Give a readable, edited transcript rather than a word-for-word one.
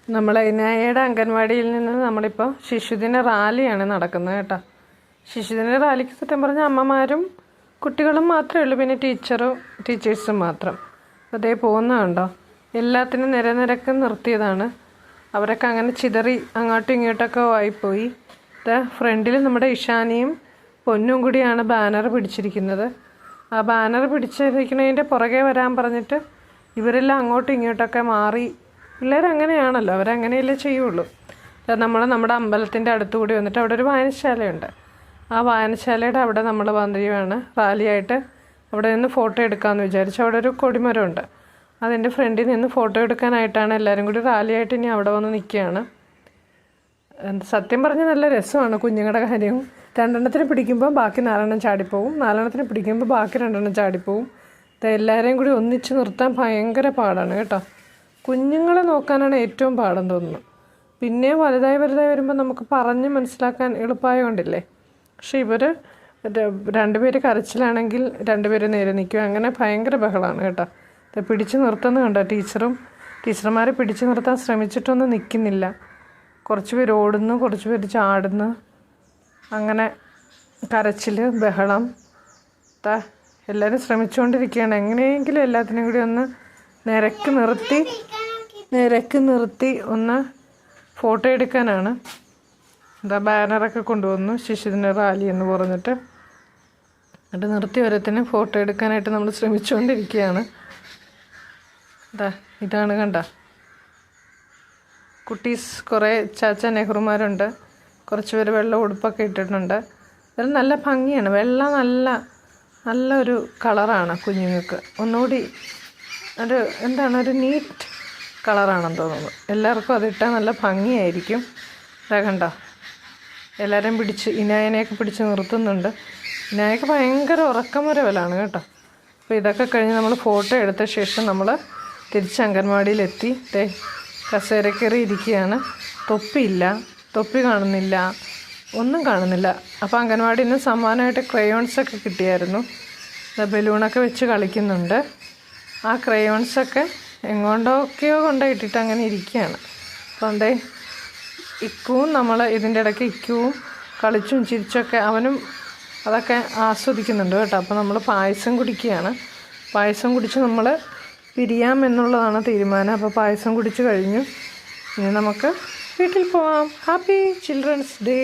നമ്മളെ ഇനായയുടെ അംഗൻവാടിയിൽ നിന്ന് നമ്മളിപ്പോൾ ശിശുദിന റാലിയാണ് നടക്കുന്നത് കേട്ടോ. ശിശുദിന റാലിക്ക് സത്യം പറഞ്ഞാൽ അമ്മമാരും കുട്ടികളും മാത്രമേ ഉള്ളൂ, പിന്നെ ടീച്ചേഴ്സും മാത്രം. അതേ പോകുന്നതുണ്ടോ, എല്ലാത്തിനും നിരനിരക്ക് നിർത്തിയതാണ്. അവരൊക്കെ അങ്ങനെ ചിതറി അങ്ങോട്ടും ഇങ്ങോട്ടൊക്കെ ആയിപ്പോയി. ഫ്രണ്ടിൽ നമ്മുടെ ഇഷാനിയും പൊന്നും കൂടിയാണ് ബാനർ പിടിച്ചിരിക്കുന്നത്. ആ ബാനർ പിടിച്ചിരിക്കുന്നതിൻ്റെ പുറകെ വരാൻ പറഞ്ഞിട്ട് ഇവരെല്ലാം അങ്ങോട്ടും ഇങ്ങോട്ടൊക്കെ മാറി. പിള്ളേരങ്ങനെയാണല്ലോ, അവരങ്ങനെയല്ലേ ചെയ്യുള്ളൂ. നമ്മുടെ അമ്പലത്തിൻ്റെ അടുത്തുകൂടി വന്നിട്ട് അവിടെ ഒരു വായനശാലയുണ്ട്. ആ വായനശാലയുടെ അവിടെ നമ്മൾ വന്നിരിക്കുകയാണ് റാലിയായിട്ട്. അവിടെ നിന്ന് ഫോട്ടോ എടുക്കാമെന്ന് വിചാരിച്ചു. അവിടെ ഒരു കൊടിമരമുണ്ട്, അതിൻ്റെ ഫ്രണ്ടിൽ നിന്ന് ഫോട്ടോ എടുക്കാനായിട്ടാണ് എല്ലാവരും കൂടി റാലിയായിട്ട് ഇനി അവിടെ വന്ന് നിൽക്കുകയാണ്. സത്യം പറഞ്ഞാൽ നല്ല രസമാണ് കുഞ്ഞുങ്ങളുടെ കാര്യവും. 2 പിടിക്കുമ്പോൾ ബാക്കി 4 ചാടിപ്പോവും, 4 പിടിക്കുമ്പോൾ ബാക്കി 2 ചാടിപ്പോവും. എല്ലാവരെയും കൂടി ഒന്നിച്ച് നിർത്താൻ ഭയങ്കര പാടാണ് കേട്ടോ. കുഞ്ഞുങ്ങളെ നോക്കാനാണ് ഏറ്റവും പാടെന്ന് തോന്നുന്നു. പിന്നെ വലുതായി വരുമ്പോൾ നമുക്ക് പറഞ്ഞ് മനസ്സിലാക്കാൻ എളുപ്പമായതുകൊണ്ടില്ലേ. പക്ഷെ ഇവർ 2 പേര് കരച്ചിലാണെങ്കിൽ 2 പേര് നേരെ നിൽക്കും. അങ്ങനെ ഭയങ്കര ബഹളമാണ് കേട്ടോ. പിടിച്ച് നിർത്തുന്നത് കണ്ടോ, ടീച്ചർമാരെ പിടിച്ച് നിർത്താൻ ശ്രമിച്ചിട്ടൊന്നും നിൽക്കുന്നില്ല. കുറച്ച് പേര് ഓടുന്നു, കുറച്ച് പേര് ചാടുന്നു. അങ്ങനെ കരച്ചിൽ, ബഹളം. എല്ലാവരും ശ്രമിച്ചുകൊണ്ടിരിക്കുകയാണ് എങ്ങനെയെങ്കിലും എല്ലാത്തിനും കൂടി ഒന്ന് നിരക്ക് നിർത്തി ഒന്ന് ഫോട്ടോ എടുക്കാനാണ്. ബാനറൊക്കെ കൊണ്ടുവന്നു ശിശുദിന റാലി എന്ന് പറഞ്ഞിട്ട്. എന്നിട്ട് നിർത്തി ഓരോരുത്തരും ഫോട്ടോ എടുക്കാനായിട്ട് നമ്മൾ ശ്രമിച്ചുകൊണ്ടിരിക്കുകയാണ്. ഇതാണ് കണ്ട കുട്ടീസ്, കുറേ ചാച്ച നെഹ്റുമാരുണ്ട്. കുറച്ച് പേര് വെള്ള ഉടുപ്പൊക്കെ ഇട്ടിട്ടുണ്ട്. അതിൽ നല്ല ഭംഗിയാണ്. വെള്ള നല്ലൊരു കളറാണ് കുഞ്ഞുങ്ങൾക്ക്. ഒന്നുകൂടി ഒരു നീറ്റ് കളറാണെന്ന് തോന്നുന്നു. എല്ലാവർക്കും അതിട്ടാൽ നല്ല ഭംഗിയായിരിക്കും. കണ്ടോ, എല്ലാവരെയും ഇനായനെയൊക്കെ പിടിച്ച് നിർത്തുന്നുണ്ട്. ഇനായൊക്കെ ഭയങ്കര ഉറക്കമരവലാണ് കേട്ടോ. അപ്പോൾ ഇതൊക്കെ കഴിഞ്ഞ് നമ്മൾ ഫോട്ടോ എടുത്ത ശേഷം നമ്മൾ തിരിച്ച് അംഗൻവാടിയിലെത്തി. കസേരക്കയറി ഇരിക്കുകയാണ്. തൊപ്പി കാണുന്നില്ല, ഒന്നും കാണുന്നില്ല. അപ്പോൾ അംഗൻവാടിയിൽ നിന്ന് സമ്മാനമായിട്ട് ക്രയോൺസൊക്കെ കിട്ടിയായിരുന്നു. ബലൂണൊക്കെ വെച്ച് കളിക്കുന്നുണ്ട്. ആ ക്രയോൺസൊക്കെ എങ്ങോട്ടൊക്കെയോ കൊണ്ടിട്ടിട്ട് അങ്ങനെ ഇരിക്കുകയാണ്. അപ്പം ഇക്കുവും ഇതിൻ്റെ ഇടയ്ക്ക് ഇക്കുവും കളിച്ചും ചിരിച്ചൊക്കെ അവനും അതൊക്കെ ആസ്വദിക്കുന്നുണ്ട് കേട്ടോ. അപ്പോൾ നമ്മൾ പായസം കുടിക്കുകയാണ്. പായസം കുടിച്ച് നമ്മൾ പിരിയാമെന്നുള്ളതാണ് തീരുമാനം. അപ്പോൾ പായസം കുടിച്ച് കഴിഞ്ഞു. ഇനി നമുക്ക് വീട്ടിൽ പോവാം. Happy children's day.